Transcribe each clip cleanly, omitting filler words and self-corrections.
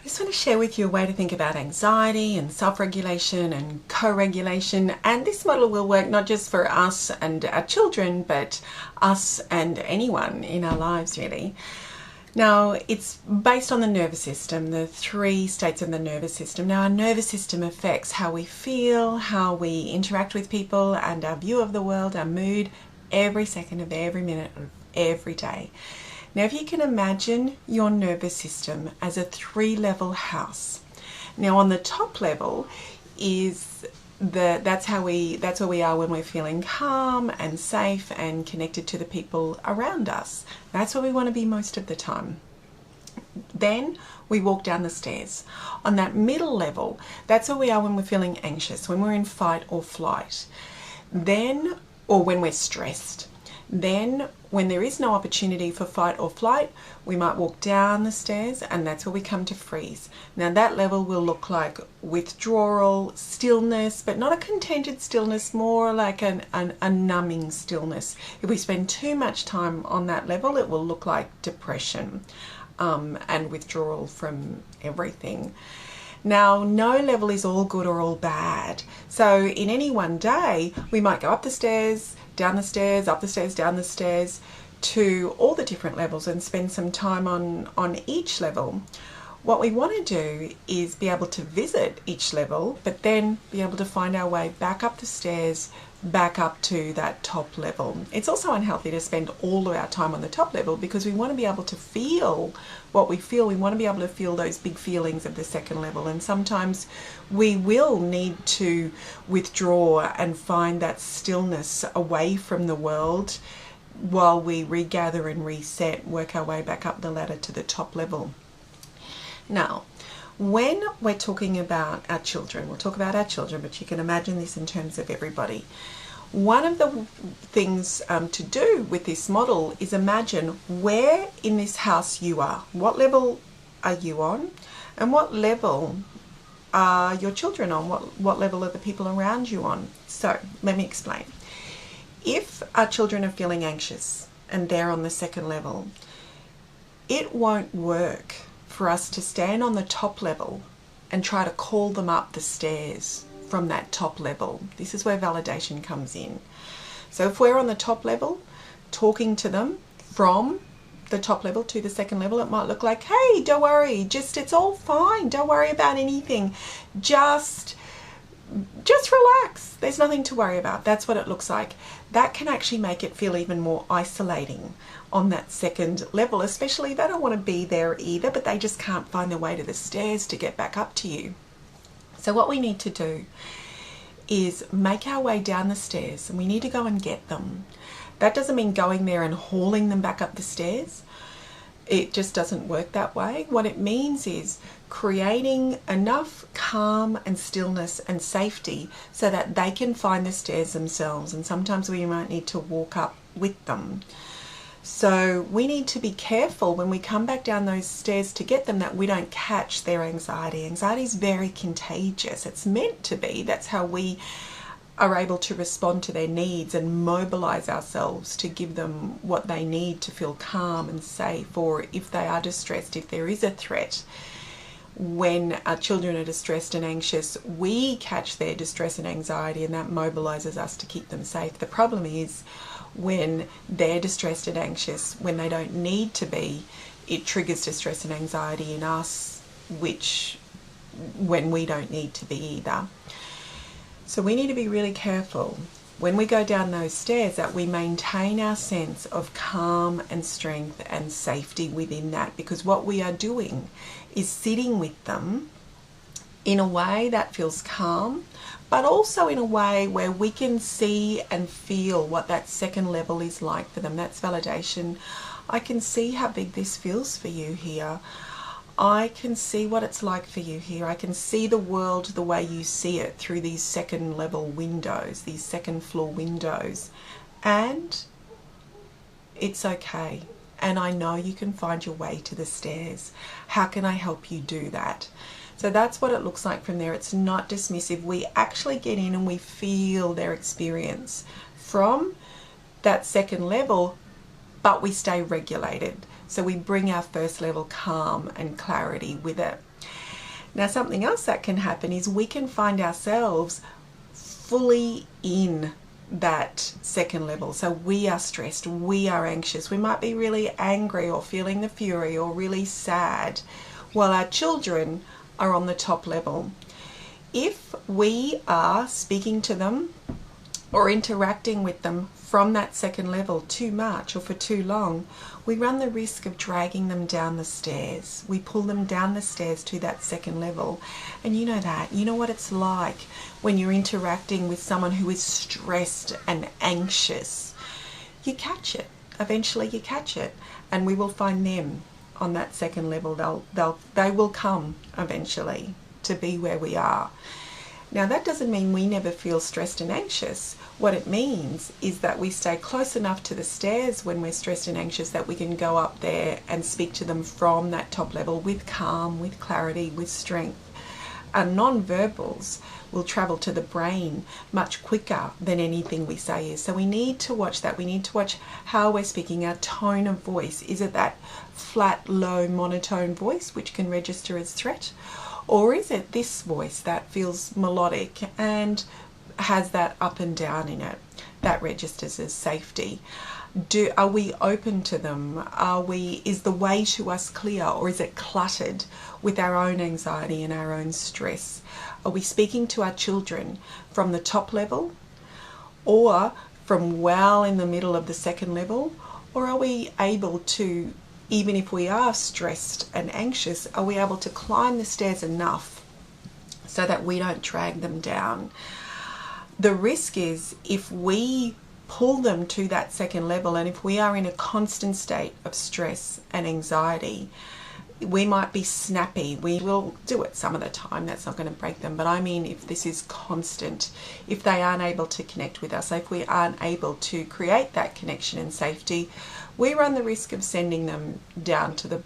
just want to share with you a way to think about anxiety and self-regulation and co-regulation, and this model will work not just for us and our children, but us and anyone in our lives really. Now, it's based on the nervous system, the 3 states of the nervous system. Now, our nervous system affects how we feel, how we interact with people, and our view of the world, our mood, every second of every minute of every day. Now, if you can imagine your nervous system as a 3-level house. Now, on the top level is that's where we are when we're feeling calm and safe and connected to the people around us. That's where we want to be most of the time. Then we walk down the stairs. On that middle level, that's where we are when we're feeling anxious, when we're in fight or flight. Then, or when we're stressed. Then, when there is no opportunity for fight or flight, we might walk down the stairs, and that's where we come to freeze. Now, that level will look like withdrawal, stillness, but not a contented stillness, more like a numbing stillness. If we spend too much time on that level, it will look like depression and withdrawal from everything. Now, no level is all good or all bad. So in any one day, we might go up the stairs, down the stairs, up the stairs, down the stairs, to all the different levels and spend some time on each level. What we want to do is be able to visit each level, but then be able to find our way back up the stairs, back up to that top level. It's also unhealthy to spend all of our time on the top level because we want to be able to feel what we feel. We want to be able to feel those big feelings of the second level, and sometimes we will need to withdraw and find that stillness away from the world while we regather and reset, work our way back up the ladder to the top level. Now, when we're talking about our children, we'll talk about our children, but you can imagine this in terms of everybody. One of the things to do with this model is imagine where in this house you are. What level are you on? And what level are your children on? What level are the people around you on? So, let me explain. If our children are feeling anxious and they're on the second level, it won't work for us to stand on the top level and try to call them up the stairs from that top level. This is where validation comes in. So if we're on the top level, talking to them from the top level to the second level, it might look like, hey, don't worry, it's all fine, don't worry about anything, just relax, there's nothing to worry about. That's what it looks like. That can actually make it feel even more isolating on that second level, especially they don't want to be there either, but they just can't find their way to the stairs to get back up to you. So what we need to do is make our way down the stairs, and we need to go and get them. That doesn't mean going there and hauling them back up the stairs. It just doesn't work that way. What it means is creating enough calm and stillness and safety so that they can find the stairs themselves, and sometimes we might need to walk up with them. So we need to be careful when we come back down those stairs to get them that we don't catch their anxiety. Anxiety is very contagious. It's meant to be. That's how we are able to respond to their needs and mobilize ourselves to give them what they need to feel calm and safe, or if they are distressed, if there is a threat. When our children are distressed and anxious, we catch their distress and anxiety, and that mobilizes us to keep them safe. The problem is when they're distressed and anxious, when they don't need to be, it triggers distress and anxiety in us, when we don't need to be either. So we need to be really careful when we go down those stairs that we maintain our sense of calm and strength and safety within that, because what we are doing is sitting with them in a way that feels calm, but also in a way where we can see and feel what that second level is like for them. That's validation. I can see how big this feels for you here. I can see what it's like for you here. I can see the world the way you see it through these second level windows, these second floor windows. And it's okay. And I know you can find your way to the stairs. How can I help you do that? So that's what it looks like from there. It's not dismissive. We actually get in and we feel their experience from that second level, but we stay regulated. So we bring our first level calm and clarity with it. Now, something else that can happen is we can find ourselves fully in that second level. So we are stressed, we are anxious, we might be really angry or feeling the fury or really sad, while our children are on the top level. If we are speaking to them or interacting with them from that second level too much or for too long, we run the risk of dragging them down the stairs. We pull them down the stairs to that second level. And you know that. You know what it's like when you're interacting with someone who is stressed and anxious. You catch it. Eventually you catch it. And we will find them on that second level. They will come eventually to be where we are. Now, that doesn't mean we never feel stressed and anxious. What it means is that we stay close enough to the stairs when we're stressed and anxious that we can go up there and speak to them from that top level with calm, with clarity, with strength. Our non-verbals will travel to the brain much quicker than anything we say is. So we need to watch that. We need to watch how we're speaking, our tone of voice. Is it that flat, low, monotone voice which can register as threat? Or is it this voice that feels melodic and has that up and down in it that registers as safety? Are we open to them? Is the way to us clear, or is it cluttered with our own anxiety and our own stress? Are we speaking to our children from the top level, or from well in the middle of the second level? Or are we able to, even if we are stressed and anxious, are we able to climb the stairs enough so that we don't drag them down? The risk is if we pull them to that second level, and if we are in a constant state of stress and anxiety, we might be snappy. We will do it some of the time. That's not going to break them. But I mean, if this is constant, if they aren't able to connect with us, if we aren't able to create that connection and safety, we run the risk of sending them down to the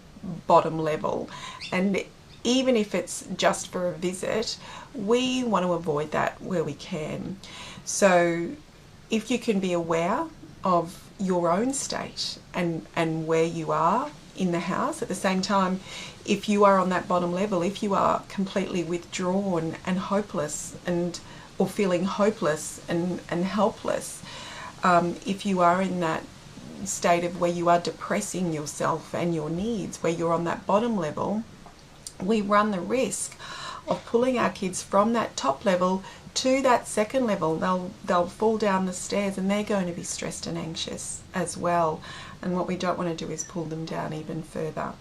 bottom level. And even if it's just for a visit, we want to avoid that where we can. So if you can be aware of your own state and where you are in the house, at the same time, if you are on that bottom level, if you are completely withdrawn and hopeless or feeling hopeless and helpless, if you are in that state of where you are depressing yourself and your needs, where you're on that bottom level, we run the risk of pulling our kids from that top level to that second level. They'll fall down the stairs and they're going to be stressed and anxious as well. And what we don't want to do is pull them down even further.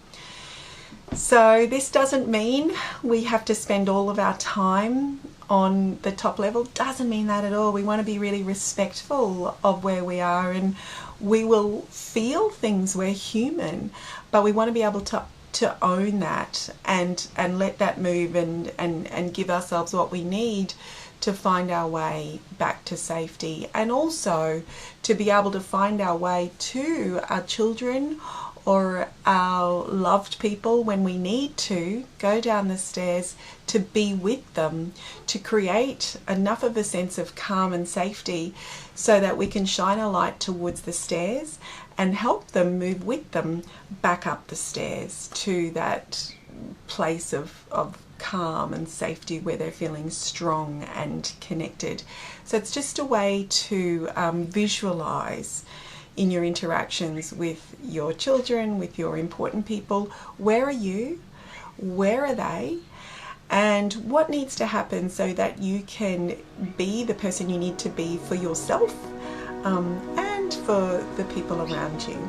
So this doesn't mean we have to spend all of our time on the top level. Doesn't mean that at all. We want to be really respectful of where we are, and we will feel things. We're human, but we want to be able to own that and let that move and give ourselves what we need to find our way back to safety, and also to be able to find our way to our children or our loved people when we need to go down the stairs, to be with them, to create enough of a sense of calm and safety so that we can shine a light towards the stairs and help them move with them back up the stairs to that place of calm and safety where they're feeling strong and connected. So it's just a way to visualize in your interactions with your children, with your important people. Where are you? Where are they? And what needs to happen so that you can be the person you need to be for yourself and for the people around you.